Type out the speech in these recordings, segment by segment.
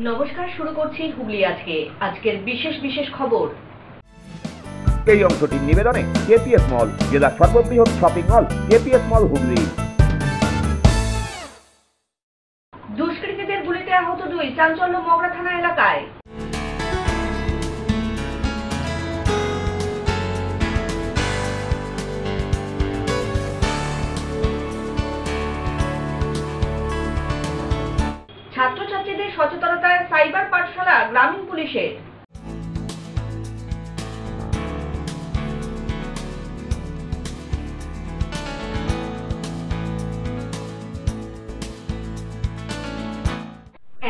নমস্কার, শুরু করছি হুগলি আজকে। আজকের বিশেষ বিশেষ খবর। এই অংশটির নিবেদনে কেপিএস মল, জেলার সর্ববৃহৎ শপিং মল কেপিএস মল হুগলি। দুষ্কৃতীদের গুলিতে আহত 2, চাঞ্চল্য মগরা থানা এলাকায়। ছাত্রছাত্রীদের সচেতনতায় সাইবার পাঠশালা গ্রামীণ পুলিশের।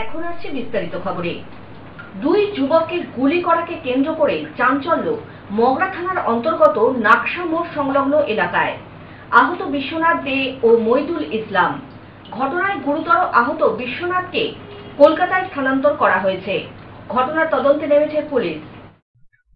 এখন আসছে বিস্তারিত খবরে। 2 যুবককে গুলি করাকে কেন্দ্র করে চাঞ্চল্য মগরা থানার অন্তর্গত নাকশা মোড় সংলগ্ন এলাকায়। আহত বিশ্বনাথ দে ও মইদুল ইসলাম। ঘটনায় গুরুতর আহত বিশ্বনাথকে কলকাতায় স্থানান্তর করা হয়েছে। ঘটনার তদন্তে নেমেছে পুলিশ।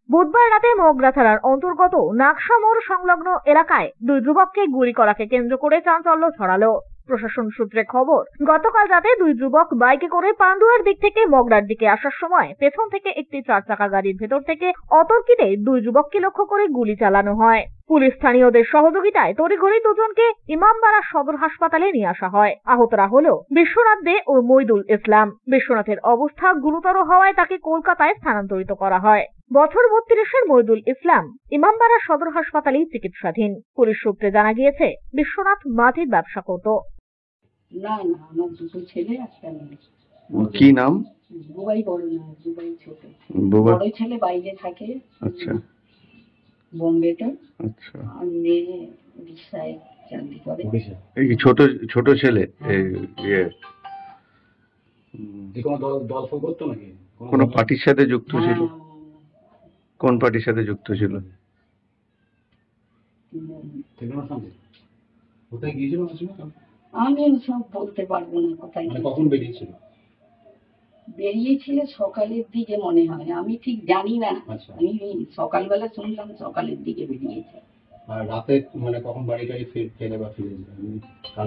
বুধবার রাতে মগরা থানার অন্তর্গত নাকশা মোড় সংলগ্ন এলাকায় 2 যুবককে গুলি করাকে কেন্দ্র করে চাঞ্চল্য ছড়ালো। প্রশাসন সূত্রে খবর, গতকাল রাতে 2 যুবক বাইকে করে পান্ডুয়ার দিক থেকে মগরার দিকে আসার সময় পেছন থেকে একটি 4 চাকা গাড়ির ভেতর থেকে অতর্কিতে 2 যুবককে লক্ষ্য করে গুলি চালানো হয়। পুলিশ স্থানীয়দের সহযোগিতায় তড়িঘড়ি দুজনকে ইমামবাড়া সদর হাসপাতালে নিয়ে আসা হয়। আহতরা হলো বিশ্বনাথ দে ও মইদুল ইসলাম। বিশ্বনাথের অবস্থা গুরুতর হওয়ায় তাকে কলকাতায় স্থানান্তরিত করা হয়। বছর 32-এর মইদুল ইসলাম ইমামবাড়া সদর হাসপাতালে চিকিৎসাধীন। পুলিশ সূত্রে জানা গিয়েছে, বিশ্বনাথ মাটির ব্যবসা করত। না না, আমার 2 ছেলে একটা মেয়ে। কি নাম? বুবাই বড় না, বুবাই ছোট। বুবাই বড় ছেলে বাইরে থাকে, আচ্ছা বোম্বেতে। আচ্ছা। আর মেয়ে উড়িষ্যায় চাকরি করে। এই কি ছোট ছেলে? করতো নাকি? কোন পার্টির সাথে যুক্ত ছিল? কোন পার্টির সাথে যুক্ত ছিল? কোথায় গিয়েছিল? আমি সব বলতে পারবো না কোথায়। কখন বেরিয়েছিল? বেরিয়েছিল সকালের দিকে মনে হয়, আমি ঠিক জানি না। আচ্ছা। আমি সকালবেলা শুনলাম সকালের দিকে বেরিয়েছে। আর রাতে কখন বাড়ি টাড়ি ফেরে বা ফিরেছিল?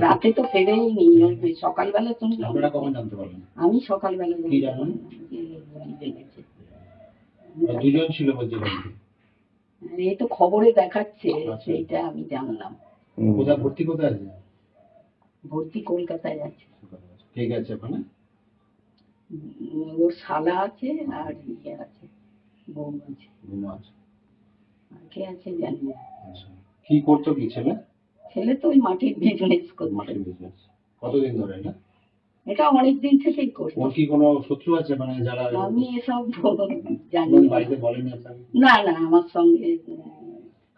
রাতে তো ফেরেই নি, সকালবেলা শুনলাম। আপনারা কখন জানতে পারলেন? আমি সকালবেলা কি জানেন? লেগেছে। 2 জন ছিল বলছে বাড়িতে। এই তো খবরে দেখাচ্ছে, আচ্ছা। সেইটা আমি জানলাম। কোথায় ভর্তি কোথায় আছে? ভর্তি কলকাতায় আছে। ঠিক আছে। ওখানে ওর শালা আছে আর ইয়ে আছে, বউ আছে। আর কে আছে জানি না। কি করতো কি ছেলে? ছেলে তো ওই মাটির বিজনেস করতো। মাটির বিজনেস। কতদিন ধরে না? এটা অনেকদিন থেকেই করতো। ওর কি কোনো শত্রু আছে, মানে যারা? আমি এসব জানি না। বাড়িতে বলেনি আপনাকে? না না, আমার সঙ্গে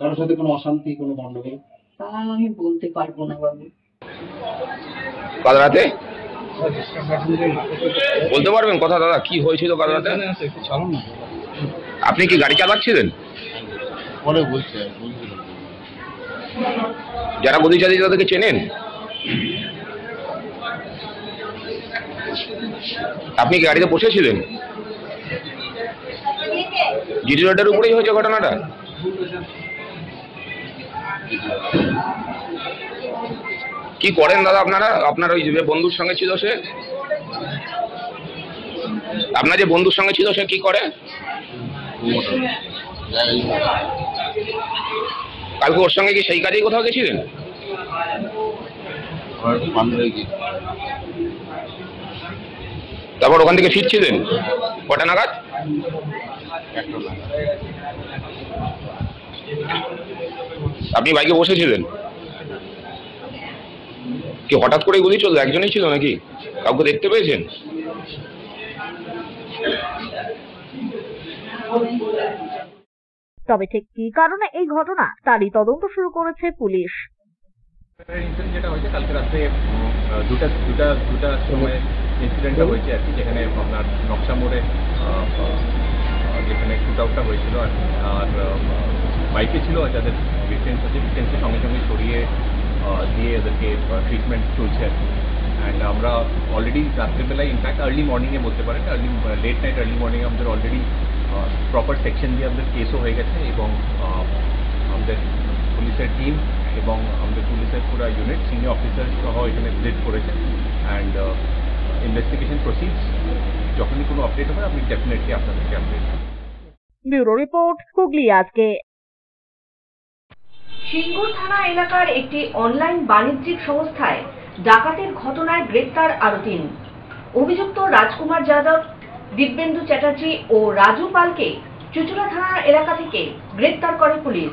কারোর সাথে কোনো অশান্তি, কোনো গন্ডগোল? তা আমি বলতে পারবো না বাবু। কাল রাতে বলতে পারবেন কথা? দাদা, কি হয়েছিল কাল রাতে? আপনি কি গাড়ি চালাচ্ছিলেন? পরে বলছে যারা গুলি চালিয়েছে তাদেরকে চেনেন? আপনি কি গাড়িতে বসেছিলেন? জিটি রোডের উপরেই হয়েছে ঘটনাটা? কি করেন দাদা আপনারা? আপনার ওই যে বন্ধুর সঙ্গে ছিল সে, আপনার যে বন্ধুর সঙ্গে ছিল সে কি করে? কালকে ওর সঙ্গে কি সেই কাজেই কোথাও গেছিলেন? তারপর ওখান থেকে ফিরছিলেন কটা নাগাদ? আপনি বাইকে বসেছিলেন? কি হঠাৎ করে গুলি চললো? একজনই ছিল নাকি কাউকে দেখতে পেয়েছেন? তবে ঠিক কি কারণে এই ঘটনা তারই তদন্ত শুরু করেছে পুলিশ। যেটা হয়েছে কালকে রাতে দুটা সময় ইনসিডেন্টটা হয়েছে আর কি, যেখানে আপনার নকশা মোড়ে যেখানে শুট আউটটা হয়েছিল আর বাইকে ছিল যাদের ভিকটিমকে সঙ্গে সঙ্গে সরিয়ে দিয়ে এদেরকে ট্রিটমেন্ট চলছে আর কি। অ্যান্ড আমরা অলরেডি রাত্রেবেলায় ইনফ্যাক্ট আর্লি মর্নিংয়ে বলতে পারেন, লেট নাইট আর্লি মর্নিংয়ে আমাদের অলরেডি প্রপার সেকশন দিয়ে আমাদের কেসও হয়ে গেছে এবং আমাদের পুলিশের টিম এবং আমাদের পুলিশের পুরো ইউনিট সিনিয়র অফিসার সহ এখানে ভিজিট করেছে অ্যান্ড ইনভেস্টিগেশন প্রসিডস যখনই কোনো আপডেট হবে আমি ডেফিনেটলি আপনাদেরকে আপডেট। ব্যুরো রিপোর্ট, হুগলি আজকে। সিঙ্গুর থানা এলাকার একটি অনলাইন বাণিজ্যিক সংস্থায় ডাকাতির ঘটনায় গ্রেপ্তার আরো 3 অভিযুক্ত রাজকুমার যাদব, দিব্যেন্দু চ্যাটার্জি ও রাজু পালকে চুচুড়া থানা এলাকা থেকে গ্রেপ্তার করে পুলিশ।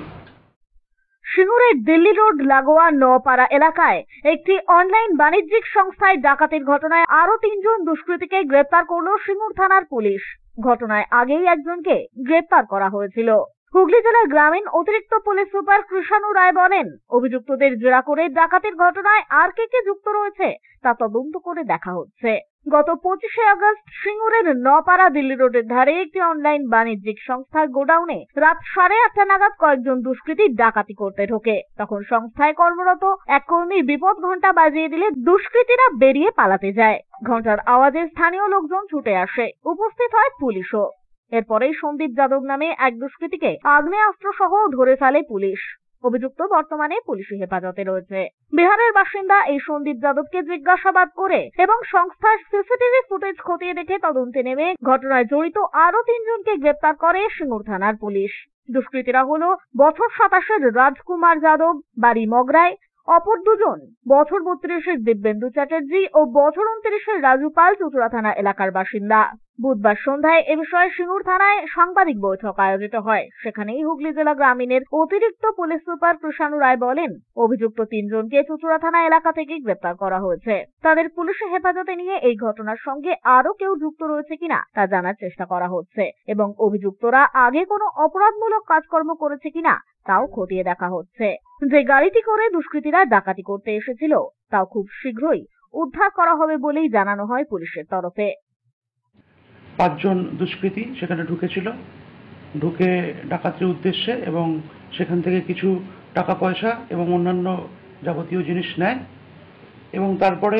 সিঙ্গুরের দিল্লি রোড লাগোয়া নপাড়া এলাকায় একটি অনলাইন বাণিজ্যিক সংস্থায় ডাকাতির ঘটনায় আরো 3 জন দুষ্কৃতীকে গ্রেপ্তার করল সিঙ্গুর থানার পুলিশ। ঘটনায় আগেই একজনকে গ্রেপ্তার করা হয়েছিল। হুগলি জেলার গ্রামীণ অতিরিক্ত পুলিশ সুপার কৃষাণু রায় বলেন, অভিযুক্তদের জেরা করে ডাকাতির ঘটনায় আর কে যুক্ত রয়েছে তা তদন্ত করে দেখা হচ্ছে। গত 25শে আগস্ট সিঙ্গুরের নপাড়া দিল্লি রোডের ধারে একটি অনলাইন বাণিজ্যিক সংস্থার গোডাউনে রাত 8:30 নাগাদ কয়েকজন দুষ্কৃতী ডাকাতি করতে ঢোকে। তখন সংস্থায় কর্মরত এক কর্মী বিপদ ঘণ্টা বাজিয়ে দিলে দুষ্কৃতীরা বেরিয়ে পালাতে যায়। ঘণ্টার আওয়াজে স্থানীয় লোকজন ছুটে আসে, উপস্থিত হয় পুলিশও। এরপরেই সন্দীপ যাদব নামে এক দুষ্কৃতীকে আগ্নেয়াস্ত্র সহ ধরে ফেলে পুলিশ। অভিযুক্ত বর্তমানে পুলিশি হেফাজতে রয়েছে। বিহারের বাসিন্দা এই সন্দীপ যাদবকে জিজ্ঞাসাবাদ করে এবং সংস্থার সিসিটিভি ফুটেজ খতিয়ে দেখে তদন্তে নেমে ঘটনায় জড়িত আরো 3 জনকে গ্রেপ্তার করে সিঙ্গুর থানার পুলিশ। দুষ্কৃতীরা হলো বছর 27-এর রাজকুমার যাদব, বাড়ি মগরায়, অপর 2 জন বছর 32-এর দিব্যেন্দু চ্যাটার্জি ও বছর 29-এর রাজু পাল চুচুড়া থানা এলাকার বাসিন্দা। বুধবার সন্ধ্যায় এ বিষয়ে সিঙ্গুর থানায় সাংবাদিক বৈঠক আয়োজিত হয়। সেখানেই হুগলি জেলা গ্রামীণের অতিরিক্ত পুলিশ সুপার কৃষাণু রায় বলেন, অভিযুক্ত 3 জনকে চুচুড়া থানা এলাকা থেকে গ্রেপ্তার করা হয়েছে। তাদের পুলিশি হেফাজতে নিয়ে এই ঘটনার সঙ্গে আরো কেউ যুক্ত রয়েছে কিনা তা জানার চেষ্টা করা হচ্ছে এবং অভিযুক্তরা আগে কোনো অপরাধমূলক কাজকর্ম করেছে কিনা তাও খতিয়ে দেখা হচ্ছে। যে গাড়িটি করে দুষ্কৃতীরা ডাকাতি করতে এসেছিল তাও খুব শীঘ্রই উদ্ধার করা হবে বলেই জানানো হয় পুলিশের তরফে। 5 জন দুষ্কৃতী সেখানে ঢুকেছিল, ঢুকে ডাকাতির উদ্দেশ্যে এবং সেখান থেকে কিছু টাকা পয়সা এবং অন্যান্য যাবতীয় জিনিস নেয় এবং তারপরে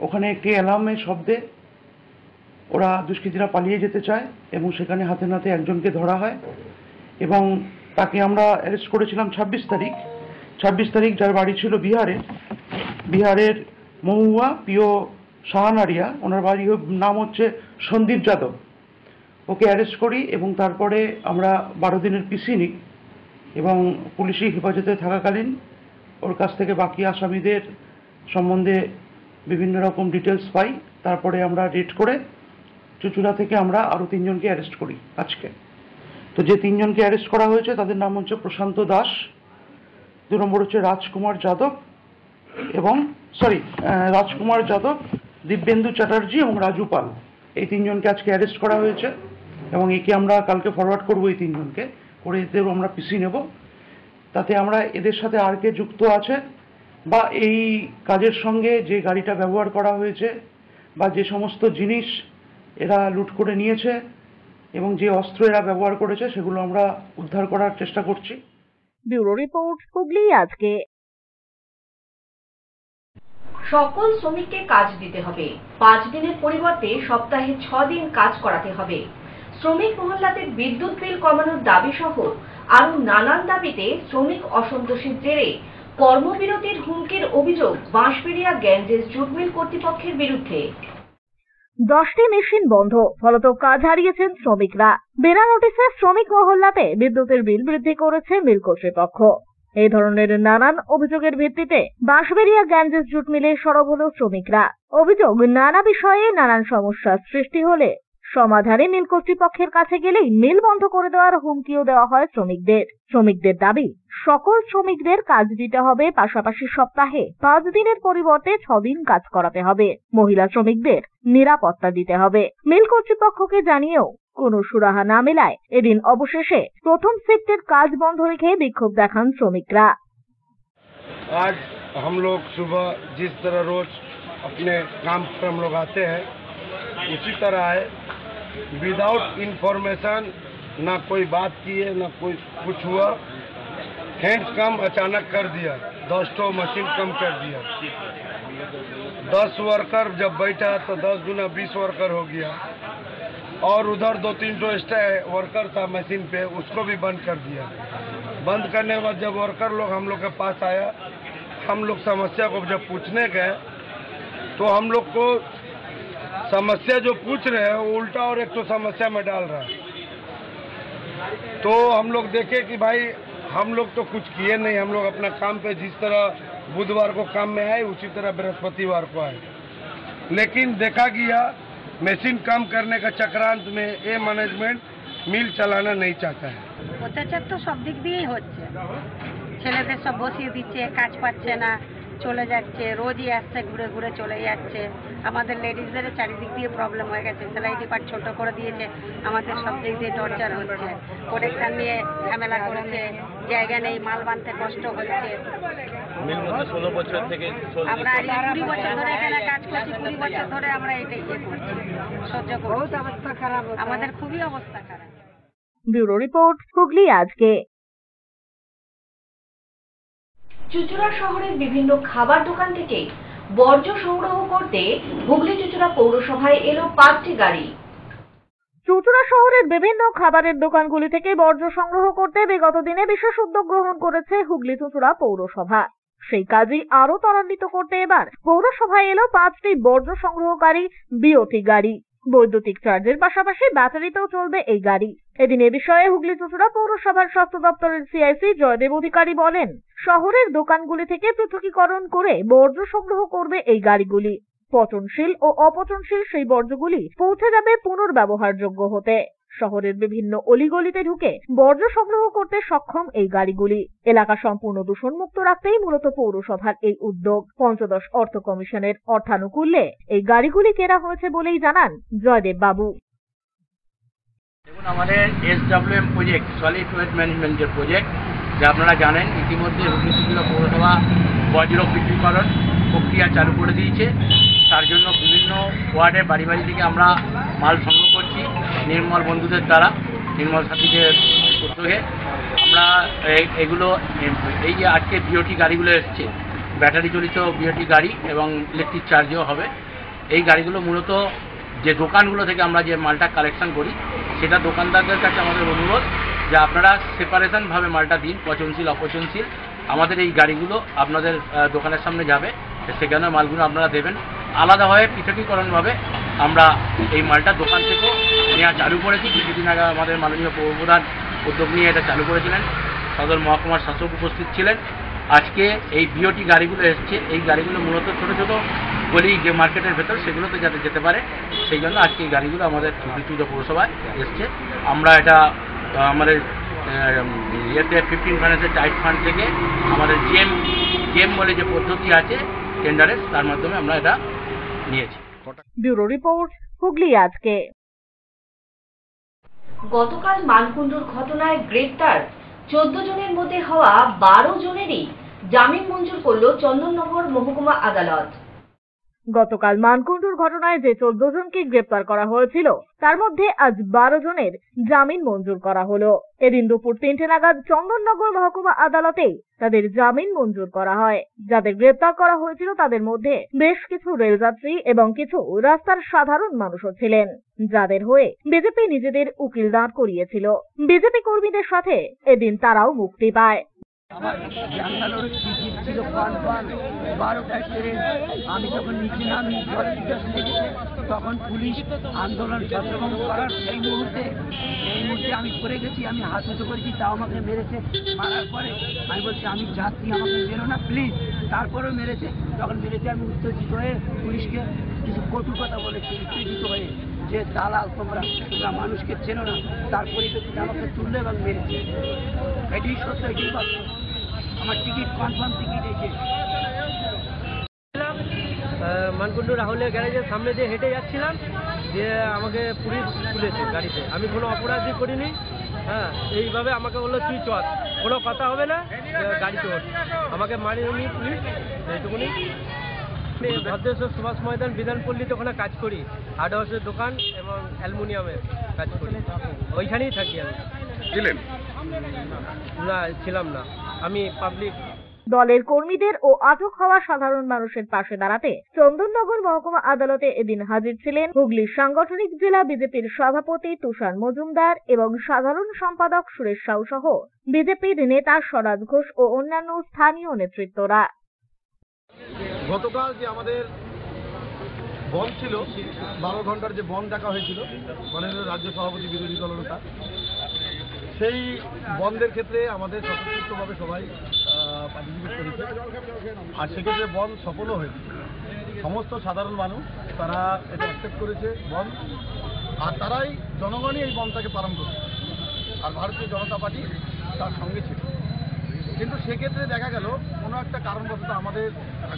ওখানে একটি অ্যালার্মের শব্দে ওরা দুষ্কৃতীরা পালিয়ে যেতে চায় এবং সেখানে হাতে নাতে একজনকে ধরা হয় এবং তাকে আমরা অ্যারেস্ট করেছিলাম 26 তারিখ, যার বাড়ি ছিল বিহারের মহুয়া পিও শাহানারিয়া। ওনার বাড়ি নাম হচ্ছে সন্দীপ যাদব। ওকে অ্যারেস্ট করি এবং তারপরে আমরা 12 দিনের পিসি নিই এবং পুলিশি হেফাজতে থাকাকালীন ওর কাছ থেকে বাকি আসামিদের সম্বন্ধে বিভিন্ন রকম ডিটেলস পাই। তারপরে আমরা রেড করে চুচুড়া থেকে আমরা আরো 3 জনকে অ্যারেস্ট করি আজকে। তো যে 3 জনকে অ্যারেস্ট করা হয়েছে তাদের নাম হচ্ছে প্রশান্ত দাস, 2 নম্বর হচ্ছে রাজকুমার যাদব, দিব্যেন্দু চ্যাটার্জি এবং রাজু পাল। এই 3 জনকে আজকে অ্যারেস্ট করা হয়েছে এবং একে আমরা কালকে ফরওয়ার্ড করবো। এই 3 জনকে করে এদেরও আমরা পিসি নেব। তাতে আমরা এদের সাথে আর কে যুক্ত আছে বা এই কাজের সঙ্গে যে গাড়িটা ব্যবহার করা হয়েছে বা যে সমস্ত জিনিস এরা লুট করে নিয়েছে এবং যে অস্ত্র এরা ব্যবহার করেছে সেগুলো আমরা উদ্ধার করার চেষ্টা করছি। ব্যুরো রিপোর্ট, হুগলি আজকে। সকল শ্রমিককে কাজ দিতে হবে। 5 দিনের পরিবর্তে সপ্তাহে 6 দিন কাজ করাতে হবে। শ্রমিক মহল্লাতে বিদ্যুৎ বিল কমানোর দাবি সহ আরো নানান দাবিতে শ্রমিক অসন্তোষের জেরে কর্মবিরতির হুমকির অভিযোগ বাঁশবেড়িয়া গ্যাঞ্জেস জুট মিল কর্তৃপক্ষের বিরুদ্ধে। 10টি মেশিন বন্ধ, ফলত কাজ হারিয়েছেন শ্রমিকরা। বিনা নোটিশে শ্রমিক মহল্লাতে বিদ্যুতের বিল বৃদ্ধি করেছে মিল কর্তৃপক্ষ। এই ধরনের নানান অভিযোগের ভিত্তিতে বাঁশবেড়িয়া গ্যাঞ্জেস জুট মিলে সরব হল শ্রমিকরা। অভিযোগ, নানা বিষয়ে নানান সমস্যার সৃষ্টি হলে সমাধানে মিল কর্তৃপক্ষের কাছে গেলেই মিল বন্ধ করে দেওয়ার হুমকিও দেওয়া হয় শ্রমিকদের দাবি, সকল শ্রমিকদের কাজ দিতে হবে, পাশাপাশি সপ্তাহে 5 দিনের পরিবর্তে 6 দিন কাজ করাতে হবে। মহিলা শ্রমিকদের নিরাপত্তা দিতে হবে। মিল কর্তৃপক্ষকে জানিয়েও কোনো সুরাহা না মেলায় এদিন অবশেষে প্রথম শিফটের কাজ বন্ধ রেখে বিক্ষোভ দেখান শ্রমিকরা। आज हम लोग सुबह जिस तरह रोज अपने काम पर हम लोग आते हैं उसी तरह है, विदाउट इंफॉर्मेशन, ना कोई बात किए ना कोई कुछ हुआ। हैंड कम अचानक कर दिया, 10 मशीन कम कर दिया। 10 वर्कर जब बैठा तो 10 गुना 20 वर्कर हो गया और उधर 2-3 एक्स्ट्रा वर्कर था मशीन पे, उसको भी बंद कर दिया। बंद करने के बाद जब वर्कर लोग हम लोग के पास आया, हम लोग समस्या को जब पूछने गए तो हम लोग को समस्या जो पूछ रहे हैं वो उल्टा और एक तो समस्या में डाल रहा है। तो हम लोग देखे कि भाई हम लोग तो कुछ किए नहीं, हम लोग अपना काम पे जिस तरह बुधवार को काम में आए उसी तरह बृहस्पतिवार को आए, लेकिन देखा गया मशीन काम करने का चक्रांत में ये मैनेजमेंट मिल चलाना नहीं चाहता है। অত্যাচার তো সব দিক দিয়েই হচ্ছে, ছেলেদের সব বসিয়ে দিচ্ছে, কাজ পাচ্ছে না, চলে যাচ্ছে, রোজই আসছে, ঘুরে ঘুরে চলে যাচ্ছে। আমাদের লেডিসদের চারিদিক দিয়ে প্রবলেম হয়ে গেছে, সেলাই ডিপার্ট ছোট করে দিয়েছে, আমাদের সব দিক দিয়ে টর্চার হচ্ছে, প্রোটেকশন নিয়ে ঝামেলা করেছে, জায়গা নেই, মাল বানতে কষ্ট হচ্ছে। আমরা 20 বছর ধরে এখানে কাজ করছি, 20 বছর ধরে আমরা এটাই করছি, সহ্য করছি। অবস্থা খারাপ, আমাদের খুবই অবস্থা খারাপ। ব্যুরো রিপোর্ট, হুগলি আজকে। চুঁচুড়া শহরের বিভিন্ন খাবার দোকান থেকে বর্জ্য সংগ্রহ করতে হুগলি চুঁচুড়া পৌরসভায় এলো 5টি গাড়ি। চুঁচুড়া শহরের বিভিন্ন খাবারের দোকানগুলি থেকে বর্জ্য সংগ্রহ করতে বিগত দিনে বিশেষ উদ্যোগ গ্রহণ করেছে হুগলি চুঁচুড়া পৌরসভা। সেই কাজই আরো ত্বরান্বিত করতে এবার পৌরসভায় এলো 5টি বর্জ্য সংগ্রহকারী বিওটি গাড়ি। বৈদ্যুতিক চার্জের পাশাপাশি ব্যাটারিতেও চলবে এই গাড়ি। এদিন এ বিষয়ে হুগলি চুঁচুড়া পৌরসভার স্বাস্থ্য দপ্তরের সিআইসি জয়দেব অধিকারী বলেন, শহরের দোকানগুলি থেকে পৃথকীকরণ করে বর্জ্য সংগ্রহ করবে এই গাড়িগুলি। পচনশীল ও অপচনশীল সেই বর্জ্যগুলি পৌঁছে যাবে পুনর্ব্যবহারযোগ্য হতে। শহরের বিভিন্ন অলিগলিতে ঢুকে বর্জ্য সংগ্রহ করতে সক্ষম এই গাড়িগুলি। এলাকা সম্পূর্ণ দূষণমুক্ত রাখতেই মূলত পৌরসভার এই উদ্যোগ। পঞ্চদশ অর্থ কমিশনের অর্থানুকূল্যে এই গাড়িগুলি কেনা হয়েছে বলেই জানান জয়দেব বাবু। দেখুন, আমাদের SWM প্রজেক্ট, সলিড ওয়েস্ট ম্যানেজমেন্টের প্রজেক্ট, যা আপনারা জানেন ইতিমধ্যে হুগলি চুঁচুড়া পৌরসভা বর্জ্য পৃথকীকরণ প্রক্রিয়া চালু করে দিয়েছে। তার জন্য বিভিন্ন ওয়ার্ডের বাড়ি বাড়ি থেকে আমরা মাল সংগ্রহ করছি নির্মল বন্ধুদের দ্বারা, নির্মল সাথীদের উদ্যোগে। আমরা এগুলো এই যে আজকে বিওটি গাড়িগুলো এসছে, ব্যাটারি চালিত বিওটি গাড়ি এবং ইলেকট্রিক চার্জও হবে। এই গাড়িগুলো মূলত যে দোকানগুলো থেকে আমরা যে মালটা কালেকশন করি, সেটা দোকানদারদের কাছে আমাদের অনুরোধ যে আপনারা সেপারেশনভাবে মালটা দিন, পচনশীল অপচনশীল। আমাদের এই গাড়িগুলো আপনাদের দোকানের সামনে যাবে, সেখানে মালগুলো আপনারা দেবেন। আলাদাভাবে পৃথকীকরণভাবে আমরা এই মালটা দোকান থেকেও নেওয়া চালু করেছি। কিছুদিন আগে আমাদের মাননীয় পৌরপ্রধান উদ্যোগ নিয়ে এটা চালু করেছিলেন, সদর মহকুমার শাসক উপস্থিত ছিলেন। আজকে এই বিওটি গাড়িগুলো এসছে, এই গাড়িগুলো মূলত ছোটো ছোটো গলি যে মার্কেটের ভেতর সেগুলোতে যাতে যেতে পারে, সেই জন্য আজকে এই গাড়িগুলো আমাদের চুঁচুড়া পৌরসভায় এসছে। আমরা এটা আমাদের ইয়েতে 15 ফাইন্যান্সের টাইট ফান্ড থেকে আমাদের জিএম বলে যে পদ্ধতি আছে টেন্ডারের, তার মাধ্যমে আমরা এটা নিয়েছি। ব্যুরো রিপোর্ট, হুগলি আজকে। গতকাল মানকুণ্ডুর ঘটনায় গ্রেপ্তার 14 জনের মধ্যে হওয়া 12 জনেরই জামিন মঞ্জুর করল চন্দননগর মহকুমা আদালত। গতকাল মানকুণ্ডুর ঘটনায় যে 14 জনকে গ্রেপ্তার করা হয়েছিল, তার মধ্যে আজ 12 জনের জামিন মঞ্জুর করা হলো। এদিন দুপুর 3টে নাগাদ চন্দননগর মহকুমা আদালতে তাদের জামিন মঞ্জুর করা হয়। যাদের গ্রেপ্তার করা হয়েছিল তাদের মধ্যে বেশ কিছু রেলযাত্রী এবং কিছু রাস্তার সাধারণ মানুষও ছিলেন, যাদের হয়ে বিজেপি নিজেদের উকিল দাঁড় করিয়েছিল। বিজেপি কর্মীদের সাথে এদিন তারাও মুক্তি পায়। আমার ব্যাঙ্গালোর টিকিট ছিল কনফার্ম 12টায় ট্রেন। আমি যখন নিচে নামি জলের গ্যাস লেগেছে, তখন পুলিশ আন্দোলন ছত্রভঙ্গ করার সেই মুহূর্তে আমি পড়ে গেছি। আমি হাত উঁচু করেছি, তাও আমাকে মেরেছে। মারার পরে আমি বলছি আমি যাত্রী, আমাকে মেরো না প্লিজ। তারপরেও মেরেছে। যখন মেরেছে আমি উত্তেজিত হয়ে পুলিশকে কিছু কটু কথা বলেছি, উত্তেজিত হয়ে যে দালাল তোমরা মানুষকে চেনো না। তার পরিপ্রেক্ষিতে আমাকে তুললো এবং মেরেছে। এটাই সত্য, এটাই বাস্তব। আমার টিকিট কনফার্ম টিকিট এসে মানকুণ্ডু রাহুলের গ্যারেজের সামনে দিয়ে হেঁটে যাচ্ছিলাম, যে আমাকে পুলিশ তুলেছে গাড়িতে। আমি কোনো অপরাধী করিনি। হ্যাঁ, এইভাবে আমাকে বললো তুই চল, কোনো কথা হবে না, গাড়িতে ওঠ। আমাকে মারিনি পুলিশ, এইটুকুনি। ভদ্রেশ্বর সুভাষ ময়দান বিধানপল্লীতে ওখানে কাজ করি, হার্ডওয়ার্সের দোকান এবং অ্যালুমিনিয়ামের কাজ করি। ওইখানেই থাকি আমি। ছিলেন না, ছিলাম না, আমি পাবলিক। দলের কর্মীদের ও আটক হওয়া সাধারণ মানুষের পাশে দাঁড়াতে চন্দননগর মহকুমা আদালতে এদিন হাজির ছিলেন হুগলির সাংগঠনিক জেলা বিজেপির সভাপতি তুষার মজুমদার এবং সাধারণ সম্পাদক সুরেশ সাউ সহ বিজেপির নেতা স্বরাজ ঘোষ ও অন্যান্য স্থানীয় নেতৃত্বরা। গতকাল যে আমাদের বন্ধ ছিল, 12 ঘন্টার যে বন্ধ ডাকা হয়েছিল মাননীয় রাজ্য সভাপতি বিরোধী দলনেতা, সেই বন্ধের ক্ষেত্রে আমাদের স্বতঃস্ফূর্তভাবে সবাই পার্টিসিপেট করেছে। আর সেক্ষেত্রে বন্ধ সফলও হয়েছে। সমস্ত সাধারণ মানুষ তারা এটা অ্যাকসেপ্ট করেছে বন্ধ, আর তারাই জনগণই এই বন্ধটাকে পালন করছে, আর ভারতীয় জনতা পার্টি তার সঙ্গে ছিল। কিন্তু সেক্ষেত্রে দেখা গেল কোনো একটা কারণবশত আমাদের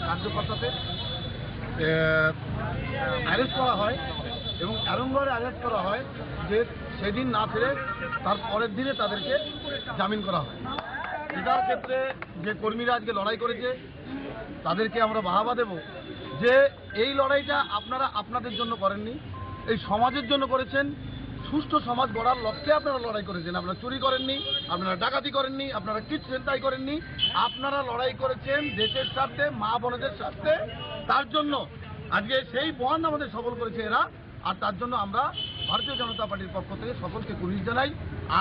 কার্যকর্তাদের অ্যারেস্ট করা হয়, এবং এরমভাবে অ্যারেস্ট করা হয় যে সেদিন না ফিরে তার পরের দিনে তাদেরকে জামিন করা হয়। এটার ক্ষেত্রে যে কর্মীরা আজকে লড়াই করেছে তাদেরকে আমরা বাহবা দেব যে এই লড়াইটা আপনারা আপনাদের জন্য করেননি, এই সমাজের জন্য করেছেন। সুষ্ঠু সমাজ গড়ার লক্ষ্যে আপনারা লড়াই করেছেন। আপনারা চুরি করেননি, আপনারা ডাকাতি করেননি, আপনারা কিট ছিনতাই করেননি, আপনারা লড়াই করেছেন দেশের স্বার্থে, মা বোনেদের স্বার্থে। তার জন্য আজকে সেই বন্ধ আমাদের সফল করেছে এরা, আর তার জন্য আমরা ভারতীয় জনতা পার্টির পক্ষ থেকে সকলকে কুর্নিশ জানাই,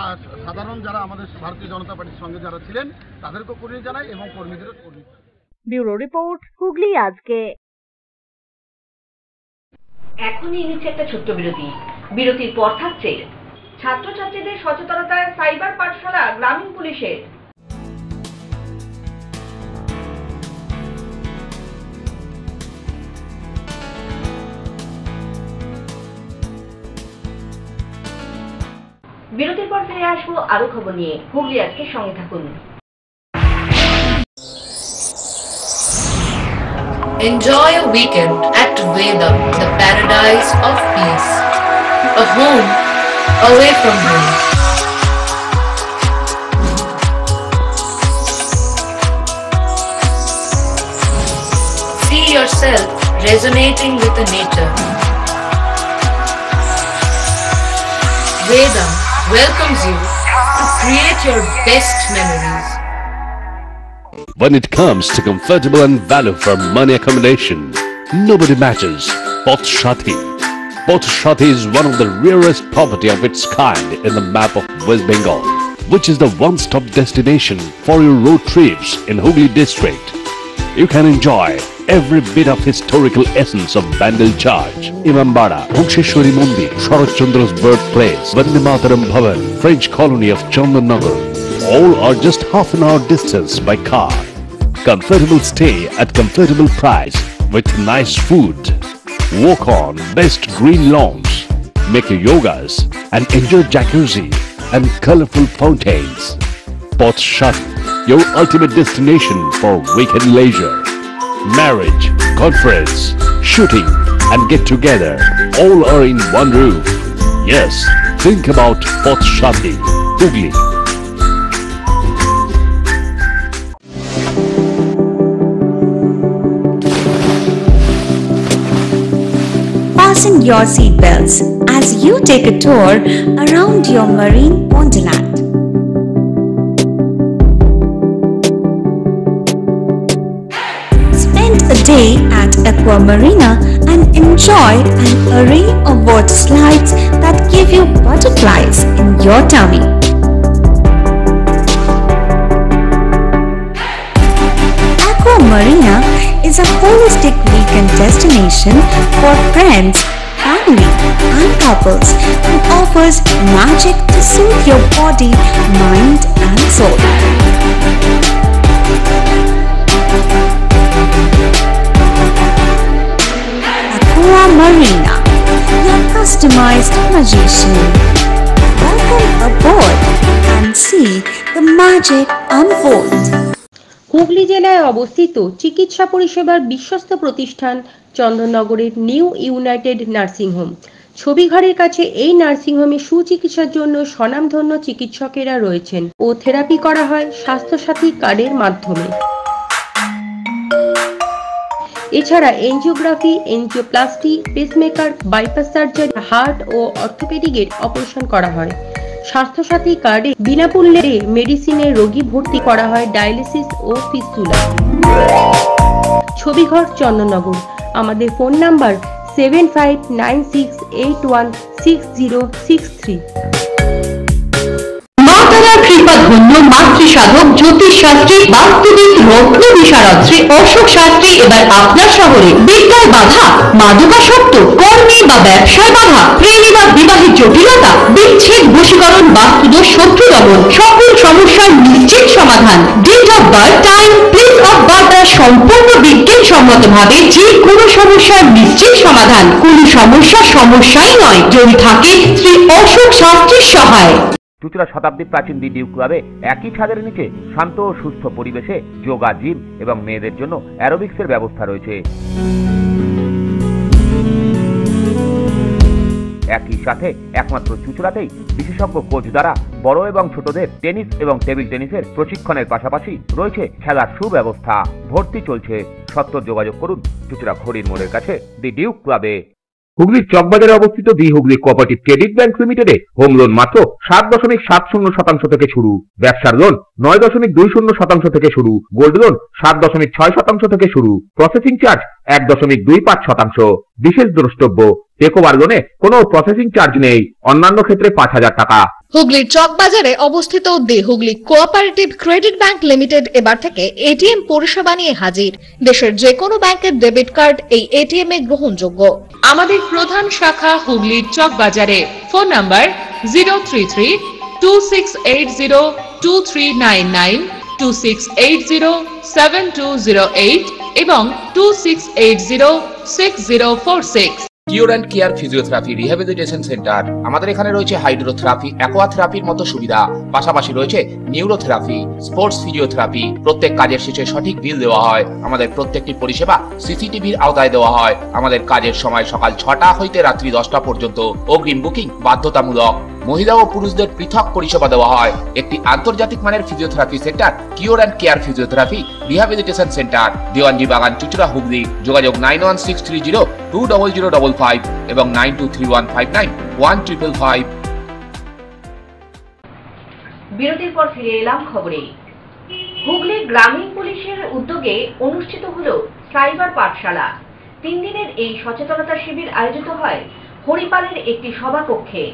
আর সাধারণ যারা আমাদের ভারতীয় জনতা পার্টির সঙ্গে যারা ছিলেন তাদেরকেও কুর্নিশ জানাই এবং কর্মীদেরও কুর্নিশ জানাই। ব্যুরো রিপোর্ট, হুগলি আজকে। এখনই নিচ্ছে একটা ছোট্ট বিরতি। বিরতির পর থাকছে ছাত্রছাত্রীদের সচেতনতায় সাইবার পাঠশালা গ্রামীণ পুলিশের। বিরতির পর ফিরে আসবো আরো খবর নিয়ে। হুগলি আজকে সঙ্গে থাকুন। Enjoy a weekend at Vedam, the paradise of peace. A home away from home. See yourself resonating with the nature. Vedam welcomes you to create your best memories. When it comes to comfortable and value for money accommodation, nobody matches Poth Shati. Poth Shati is one of the rarest property of its kind in the map of West Bengal, which is the one-stop destination for your road trips in Hooghly district. You can enjoy every bit of historical essence of Bandel Church, Imambara, Bhuksheshwari Mandir, Sharat Chandra's birthplace, Vande Mataram Bhavan, French colony of Chandannagar. All are just half an hour distance by car. Comfortable stay at comfortable price with nice food. Walk on best green lawns, make your yogas and enjoy jacuzzi and colorful fountains. Poth Shati, your ultimate destination for weekend leisure. Marriage, conference, shooting and get together all are in one roof. Yes, think about Poth Shati, Hooghly. Fasten your seatbelts as you take a tour around your marine wonderland. Spend a day at Aqua Marina and enjoy an array of water slides that give you butterflies in your tummy. Aqua Marina is a holistic weekend destination for friends, family and couples and offers magic to soothe your body, mind and soul. Aqua Marina, your customized magician. Welcome aboard and see the magic unfold. Hooghly জেলায় অবস্থিত চিকিৎসা পরিষেবার বিশ্বস্ত প্রতিষ্ঠান চন্দননগরের new United nursing home. ছবিঘরের কাছে এই nursing হোমে সুচিকিৎসার জন্য স্বনামধন্য চিকিৎসকেরা রয়েছেন ও থেরাপি করা হয় স্বাস্থ্যসাথী কার্ডের মাধ্যমে। এছাড়া angiography, angioplasty, pacemaker, bypass surgery, heart ও অর্থোপেডিকের অপারেশন করা হয়। স্বাস্থ্যসাথী কার্ডে বিনামূল্যে মেডিসিনে রোগী ভর্তি করা হয় ডায়ালিসিস ও ফিস্টুলা। ছবিঘর চন্দননগর। আমাদের ফোন নাম্বার 7596816063। মা তারা প্রতিভাধন্য মাতৃসাধক জ্যোতিষশাস্ত্রী বাস্তুবিদ রত্ন বিশারদ শ্রী অশোক শাস্ত্রী এবার আপনার শহরে। বিদ্যায় বাধা, মাদকাসক্ত, কর্মে বা ব্যবসায় বাধা, প্রেমে বা বিবাহের জটিলতা, বিচ্ছেদ, বশীকরণ, বাস্তুদোষ, শত্রু দমন, সকল সমস্যার নিশ্চিত সমাধান। Date of birth, time, place of birth দ্বারা সম্পূর্ণ বিজ্ঞানসম্মতভাবে যে কোনো সমস্যার নিশ্চিত সমাধান। কোন সমস্যাই নয় যদি থাকে শ্রী অশোক শাস্ত্রীর সহায়। চুঁচুড়া শতাব্দী প্রাচীন দি ডিউক ক্লাবে একই ছাদের নিচে শান্ত ও সুস্থ পরিবেশে যোগা, জিম এবং মেয়েদের জন্য অ্যারোবিক্সের ব্যবস্থা রয়েছে। একই সাথে একমাত্র চুঁচুড়াতেই বিশেষজ্ঞ কোচ দ্বারা বড় এবং ছোটদের টেনিস এবং টেবিল টেনিসের প্রশিক্ষণের পাশাপাশি রয়েছে খেলার সুব্যবস্থা। ভর্তি চলছে, সত্বর যোগাযোগ করুন চুঁচুড়া ঘড়ির মোড়ের কাছে দি ডিউক ক্লাবে। হুগলির চকবাজারে অবস্থিত the Hooghly cooperative credit bank লিমিটেডে হোম লোন মাত্র 7.70% থেকে শুরু, ব্যবসার লোন 9.20% থেকে শুরু, গোল্ড লোন 7.6% থেকে শুরু, প্রসেসিং চার্জ 1.25%। বিশেষ দ্রষ্টব্য, টেকওভার লোনে কোনো প্রসেসিং চার্জ নেই, অন্যান্য ক্ষেত্রে 5,000 টাকা। হুগলির চকবাজারে অবস্থিত the Hooghly cooperative credit bank limited এবার থেকে এটিএম পরিষেবা নিয়ে হাজির। দেশের যে কোনো ব্যাংকের ডেবিট কার্ড এই এটিএম এ গ্রহণযোগ্য। আমাদের প্রধান শাখা হুগলির চকবাজারে। ফোন নাম্বার 033-2680-2399, 2680-7208 এবং 2680-6046। Cure and care physiotherapy rehabilitation centre. আমাদের এখানে রয়েছে হাইড্রোথেরাপি, অ্যাকোয়াথেরাপির মতো সুবিধা, পাশাপাশি রয়েছে নিউরোথেরাপি, স্পোর্টস ফিজিওথেরাপি। প্রত্যেক কাজের শেষে সঠিক বিল দেওয়া হয়। আমাদের প্রত্যেকটি পরিষেবা সিসিটিভির আওতায় দেওয়া হয়। আমাদের কাজের সময় সকাল 6টা হইতে রাত্রি 10টা পর্যন্ত। অগ্রিম বুকিং বাধ্যতামূলক। মহিলা ও পুরুষদের পৃথক পরিষেবা দেওয়া হয়। একটি আন্তর্জাতিক মানের physiotherapy centre cure and care physiotherapy rehabilitation centre, Dewanji বাগান, চুঁচুড়া, হুগলি। যোগাযোগ 9163020055 এবং 9231591555। বিরতির পর ফিরে এলাম খবরে। হুগলি গ্রামীণ পুলিশের উদ্যোগে অনুষ্ঠিত হলো সাইবার পাঠশালা। 3 দিনের এই সচেতনতা শিবির আয়োজিত হয় হরিপালের একটি সভাকক্ষে।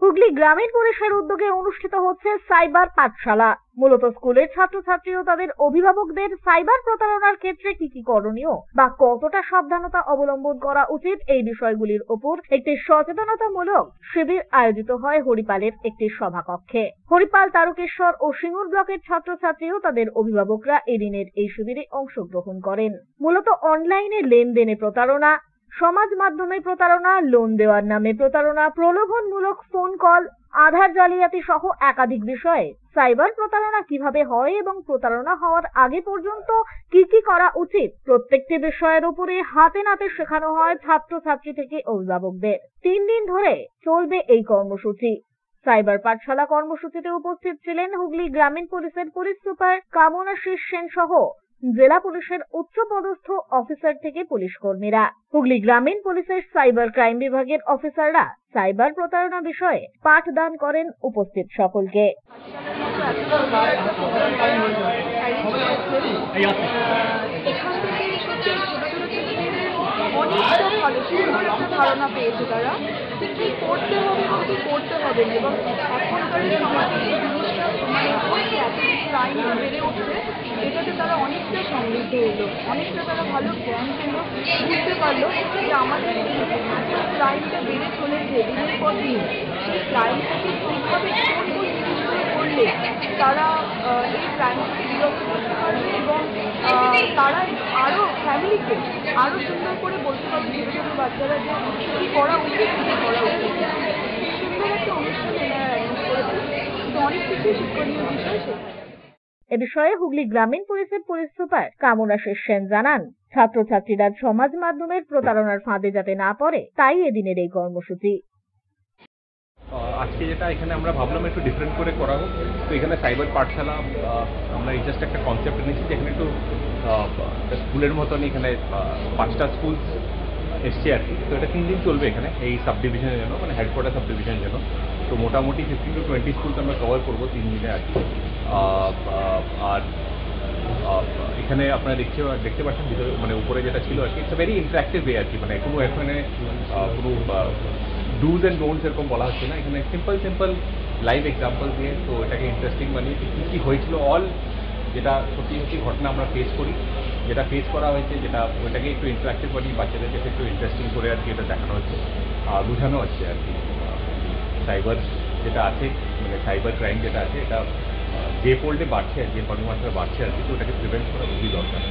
হুগলি গ্রামীণ পুলিশের উদ্যোগে অনুষ্ঠিত হচ্ছে সাইবার পাঠশালা। মূলত স্কুলের ছাত্রছাত্রী ও তাদের অভিভাবকদের সাইবার প্রতারণার ক্ষেত্রে কি কি করণীয় বা কতটা সাবধানতা অবলম্বন করা উচিত এই বিষয়গুলির উপর একটি সচেতনতামূলক শিবির আয়োজিত হয় হরিপালের একটি সভাকক্ষে। হরিপাল, তারকেশ্বর ও সিঙ্গুর ব্লকের ছাত্রছাত্রী ও তাদের অভিভাবকরা এদিনের এই শিবিরে অংশগ্রহণ করেন। মূলত অনলাইনে লেনদেনে প্রতারণা, সমাজ মাধ্যমে প্রতারণা, লোন দেওয়ার নামে প্রতারণা, প্রলোভনমূলক ফোন কল, আধার জালিয়াতি সহ একাধিক বিষয়ে সাইবার প্রতারণা কিভাবে হয় এবং প্রতারণা হওয়ার আগে পর্যন্ত কি কি করা উচিত প্রত্যেকটি বিষয়ের উপরে হাতে নাতে শেখানো হয় ছাত্রছাত্রী থেকে অভিভাবকদের। 3 দিন ধরে চলবে এই কর্মসূচি। সাইবার পাঠশালা কর্মসূচিতে উপস্থিত ছিলেন হুগলি গ্রামীণ পুলিশের পুলিশ সুপার কামনাশিস সেন সহ জেলা পুলিশের উচ্চপদস্থ অফিসার থেকে পুলিশ কর্মীরা। হুগলি গ্রামীণ পুলিশের সাইবার ক্রাইম বিভাগের অফিসাররা সাইবার প্রতারণা বিষয়ে পাঠদান করেন উপস্থিত সকলকে। ধারণা পেয়েছে তারা যে কি করতে হবে, কি করতে হবে না, এবং এখনকার সমাজে এই জিনিসটা মানে এত ক্রাইম বেড়ে উঠছে, এটাতে তারা অনেকটা সমৃদ্ধ হলো, অনেকটা তারা ভালো জ্ঞান পেল, বুঝতে পারলো যে আমাদের ক্রাইমটা বেড়ে চলেছে দিনের পর দিন। সেই ক্রাইমটাকে কীভাবে কোন কোন জিনিসগুলো করলে তারা এই ক্রাইমটাকে বিরত করতে পারবে এবং তারা আরও ফ্যামিলিকে আরও সুন্দর করে বলতে পারবে ছোটো ছোটো বাচ্চারা যে কী করা উচিত, কী করা উচিত। সুন্দর একটা অনুষ্ঠান এনারা অ্যারেঞ্জ করেছে, কিন্তু অনেক কিছু শিক্ষণীয় বিষয় সেখানে। এ বিষয়ে হুগলি গ্রামীণ পুলিশের পুলিশ সুপার কামনাশিস সেন জানান, ছাত্রছাত্রীরা সমাজ মাধ্যমের প্রতারণার ফাঁদে যাতে না পড়ে তাই এদিনের এই কর্মসূচি। আজকে যেটা এখানে আমরা ভাবলাম একটু ডিফারেন্ট করে করা হোক, তো এখানে সাইবার পাঠশালা আমরা জাস্ট একটা কনসেপ্ট এনেছি যেখানে একটু স্কুলের মতনই এখানে 5টা স্কুল এসছে আর কি। তো এটা 3 দিন চলবে এখানে এই সাব ডিভিশনের জন্য, মানে হেডকোয়ার্টার সাব ডিভিশনের জন্য। তো মোটামুটি 15 to 20 স্কুলকে আমরা কভার করবো 3 দিনে আর কি। আর এখানে আপনারা দেখতে পাচ্ছেন ভিতরে মানে উপরে যেটা ছিল আর কি, ইটস ভেরি ইন্টারেক্টিভ ওয়ে আর কি। মানে কোনো এখানে কোনো ডুজ অ্যান্ড ডোন্টস এরকম বলা হচ্ছে না, এখানে সিম্পল লাইভ এক্সাম্পল দিয়ে, তো এটাকে ইন্টারেস্টিং বানিয়ে কী হয়েছিল অল যেটা সত্যি সত্যি ঘটনা আমরা ফেস করি, যেটা ফেস করা হয়েছে, যেটা ওইটাকে একটু ইন্টারাক্টিভ বানিয়ে বাচ্চাদের কাছে একটু ইন্টারেস্টিং করে আর কি এটা দেখানো হচ্ছে, বোঝানো হচ্ছে আর কি সাইবার যেটা আছে, মানে সাইবার ক্রাইম যেটা আছে এটা যে পোল্ডে বাড়ছে, যে পরিমাত্রা বাড়ছে আর কি, তো ওটাকে প্রিভেন্ট করা খুবই দরকার।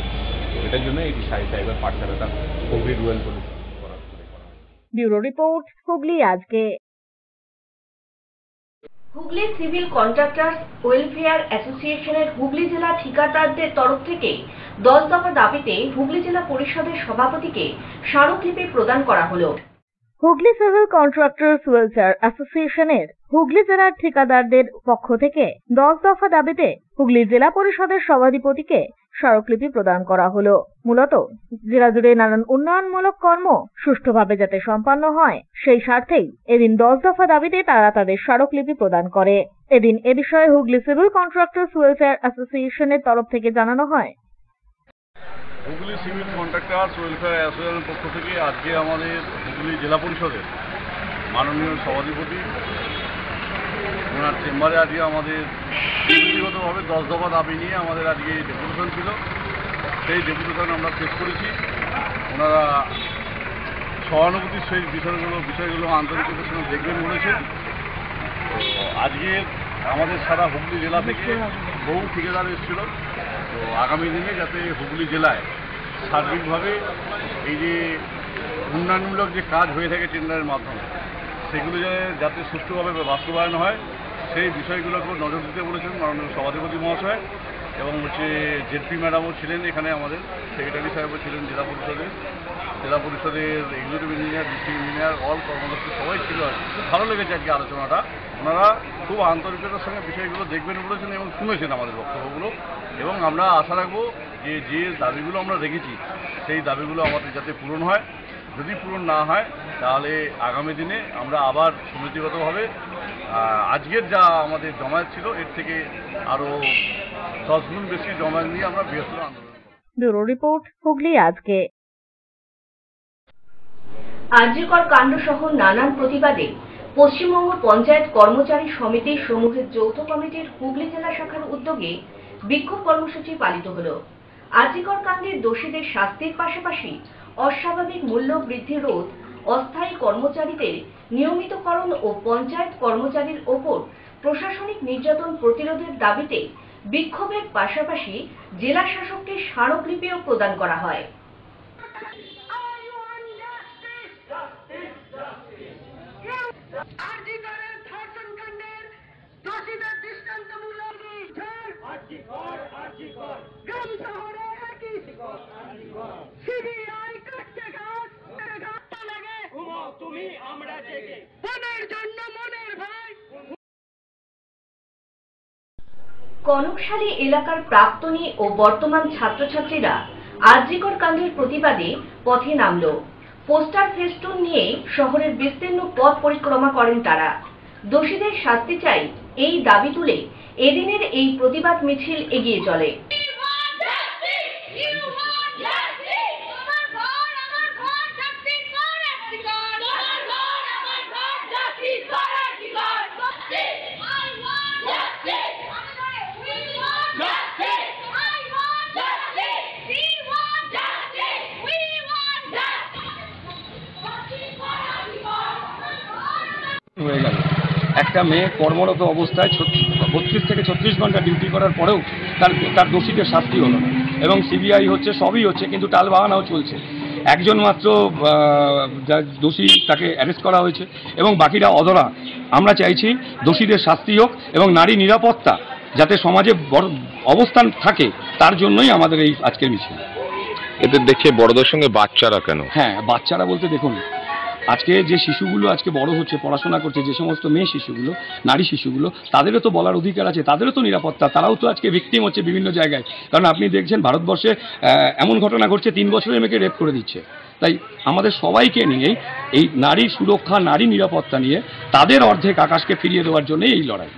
তো এটার জন্য এই সাইবার পাঠশালাটা হুগলি রুরাল পুলিশ করা। ব্যুরো রিপোর্ট, হুগলি আজকে। হুগলি সিভিল কন্ট্রাক্টরস ওয়েলফেয়ার অ্যাসোসিয়েশনের হুগলি জেলা ঠিকাদারদের তরফ থেকে 10 দফা দাবিতে হুগলি জেলা পরিষদের সভাপতিকে স্মারকলিপি প্রদান করা হলো। হুগলি সিভিল কন্ট্রাক্টরস ওয়েলফেয়ার অ্যাসোসিয়েশনের হুগলি জেলার ঠিকাদারদের পক্ষ থেকে 10 দফা দাবিতে হুগলি জেলা পরিষদের সভাধিপতিকে স্মারকলিপি প্রদান করা হলো। মূলত জেলা জুড়ে নানান উন্নয়নমূলক কর্ম সুষ্ঠুভাবে যাতে সম্পন্ন হয় সেই স্বার্থেই এদিন 10 দফা দাবিতে তারা তাদের স্মারকলিপি প্রদান করে। এদিন এ বিষয়ে হুগলি সিভিল কন্ট্রাক্টরস ওয়েলফেয়ার অ্যাসোসিয়েশনের তরফ থেকে জানানো হয়, হুগলি সিভিল কন্ট্রাক্টরস ওয়েলফেয়ার অ্যাসোসিয়েশনের পক্ষ থেকে আজকে আমাদের হুগলি জেলা পরিষদের মাননীয় সভাধিপতি ওনার চেম্বারে আজকে আমাদের ব্যক্তিগতভাবে 10 দফা দাবি নিয়ে আমাদের আজকে ডেপুটেশন ছিল। সেই ডেপুটেশন আমরা শেষ করেছি। ওনারা সহানুভূতির সেই বিষয়গুলো আন্তরিকতার সঙ্গে দেখবেন বলেছেন। তো আজকে আমাদের সারা হুগলি জেলা থেকে বহু ঠিকাদার এসেছিল। তো আগামী দিনে যাতে হুগলি জেলায় সার্বিকভাবে এই যে উন্নয়নমূলক যে কাজ হয়ে থাকে টেন্ডারের মাধ্যমে, সেগুলো যাতে সুষ্ঠুভাবে বাস্তবায়ন হয় সেই বিষয়গুলোকেও নজর দিতে বলেছেন মাননীয় সভাধিপতি মহাশয়। এবং জেডপি ম্যাডামও ছিলেন এখানে, আমাদের সেক্রেটারি সাহেবও ছিলেন জেলা পরিষদের executive engineer, district engineer, all কর্মদক্ষ সবাই ছিল। খুব ভালো লেগেছে আজকে আলোচনাটা। ওনারা খুব আন্তরিকতার সঙ্গে বিষয়গুলো দেখবেন বলেছেন এবং শুনেছেন আমাদের বক্তব্যগুলো। এবং আমরা আশা রাখবো যে দাবিগুলো আমরা রেখেছি সেই দাবিগুলো আমাদের যাতে পূরণ হয়। যদি পূরণ না হয় তাহলে আগামী দিনে আমরা আবার সমিতিগতভাবে আজকের যা আমাদের জমায়েত ছিল এর থেকে আরও 10 গুণ বেশি জমায়েত নিয়ে আমরা বৃহত্তর আন্দোলন করব। ব্যুরো রিপোর্ট, হুগলি আজকে। আরজিকর কাণ্ড সহ নানান প্রতিবাদে পশ্চিমবঙ্গ পঞ্চায়েত কর্মচারী সমিতি সমূহের যৌথ কমিটির হুগলি জেলা শাখার উদ্যোগে বিক্ষোভ কর্মসূচি পালিত হল। আরজিকর কাণ্ডের দোষীদের শাস্তির পাশাপাশি অস্বাভাবিক মূল্য বৃদ্ধি রোধ, অস্থায়ী কর্মচারীদের নিয়মিতকরণ ও পঞ্চায়েত কর্মচারীর ওপর প্রশাসনিক নির্যাতন প্রতিরোধের দাবিতে বিক্ষোভের পাশাপাশি জেলা শাসককে স্মারকলিপিও প্রদান করা হয়। কনকশালী এলাকার প্রাক্তনী ও বর্তমান ছাত্রছাত্রীরা আরজিকর কাণ্ডের প্রতিবাদে পথে নামল। পোস্টার ফেস্টুন নিয়ে শহরের বিস্তীর্ণ পথ পরিক্রমা করেন তারা। দোষীদের শাস্তি চাই এই দাবি তুলে এদিনের এই প্রতিবাদ মিছিল এগিয়ে চলে। হয়ে গেল একটা মেয়ে কর্মরত অবস্থায় 32 থেকে 36 ঘন্টা ডিউটি করার পরেও তার দোষীদের শাস্তি হলো না। এবং সিবিআই হচ্ছে, সবই হচ্ছে, কিন্তু টালবাহানাও চলছে। একজন মাত্র দোষী, তাকে অ্যারেস্ট করা হয়েছে এবং বাকিরা অধরা। আমরা চাইছি দোষীদের শাস্তি হোক এবং নারী নিরাপত্তা যাতে সমাজে অবস্থান থাকে, তার জন্যই আমাদের এই আজকের মিছিল। এদের দেখে বড়দের সঙ্গে বাচ্চারা কেন? হ্যাঁ, বাচ্চারা বলতে দেখুন, আজকে যে শিশুগুলো আজকে বড় হচ্ছে, পড়াশোনা করছে, যে সমস্ত মেয়ে শিশুগুলো, নারী শিশুগুলো, তাদেরও তো বলার অধিকার আছে, তাদেরও তো নিরাপত্তা। তারাও তো আজকে ভিকটিম হচ্ছে বিভিন্ন জায়গায়। কারণ আপনি দেখছেন ভারতবর্ষে এমন ঘটনা ঘটছে, 3 বছরের মেয়েকে রেপ করে দিচ্ছে। তাই আমাদের সবাইকে নিয়ে এই নারী সুরক্ষা, নারী নিরাপত্তা নিয়ে তাদের অর্ধেক আকাশকে ফিরিয়ে দেওয়ার জন্যই এই লড়াই।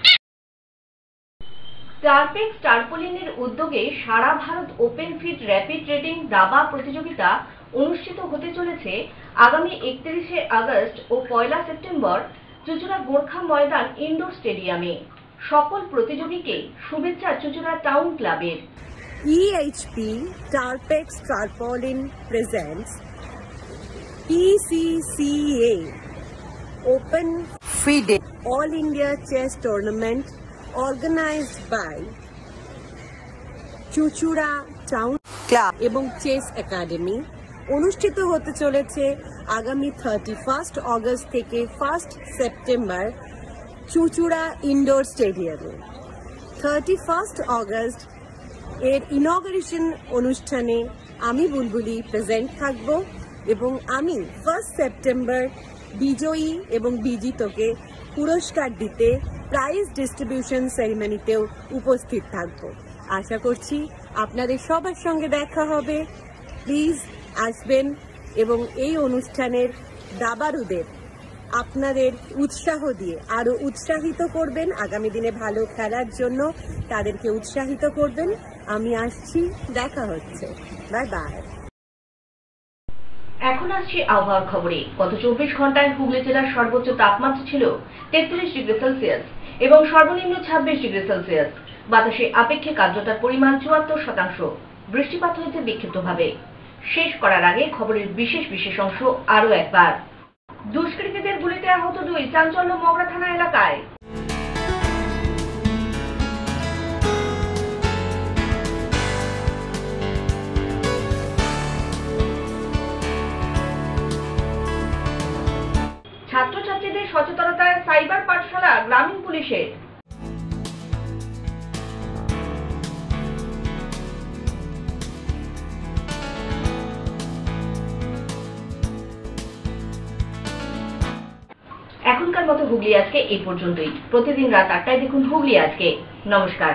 স্টারপেক্স টার্পোলিনের উদ্যোগে সারা Bharat open FIDE rapid rating দাবা প্রতিযোগিতা অনুষ্ঠিত হতে চলেছে আগামী 31শে আগস্ট ও 1লা সেপ্টেম্বর চুঁচুড়া গোর্খা ময়দান ইনডোর স্টেডিয়ামে। সকল প্রতিযোগীকে শুভেচ্ছা চুঁচুড়া টাউন ক্লাবের। EHP Tarpex Tarpaulin presents PCCA Open FIDE All India Chess Tournament organized by Chuchura town club এবং চেস একাডেমি অনুষ্ঠিত হতে চলেছে আগামী 31 অগস্ট থেকে 1 সেপ্টেম্বর চুঁচুড়া ইনডোর স্টেডিয়ামে। 31 অগস্ট এর ইনগরেশন অনুষ্ঠানে আমি বুলবুলি প্রেজেন্ট থাকব এবং আমি 1 সেপ্টেম্বর বিজয়ী এবং বিজিতকে পুরস্কার দিতে প্রাইজ ডিস্ট্রিবিউশন সেরিমনিতেও উপস্থিত থাকব। আশা করছি আপনাদের সবার সঙ্গে দেখা হবে। প্লিজ আসবেন এবং এই অনুষ্ঠানের দাবারুদের আপনাদের উৎসাহ দিয়ে আরো উৎসাহিত করবেন, আগামী দিনে ভালো খেলার জন্য তাদেরকে উৎসাহিত করবেন। আমি আসছি, দেখা হচ্ছে, বাই বাই। এখন আসছি আবহাওয়ার খবরে। গত 24 ঘন্টায় হুগলি জেলার সর্বোচ্চ তাপমাত্রা ছিল 33 ডিগ্রি সেলসিয়াস এবং সর্বনিম্ন 26 ডিগ্রি সেলসিয়াস। বাতাসে আপেক্ষিক আর্দ্রতার পরিমাণ 74%। বৃষ্টিপাত হয়েছে বিক্ষিপ্তভাবে। শেষ করার আগে খবরের বিশেষ অংশ আরো একবার। দুষ্কৃতীদের গুলিতে আহত 2, চাঞ্চল্য মগরা থানা এলাকায়। ছাত্রছাত্রীদের সচেতনতায় সাইবার পাঠশালা গ্রামীণ পুলিশের। এখনকার মতো হুগলি আজকে এই পর্যন্তই। প্রতিদিন রাত 8টায় দেখুন হুগলি আজকে। নমস্কার।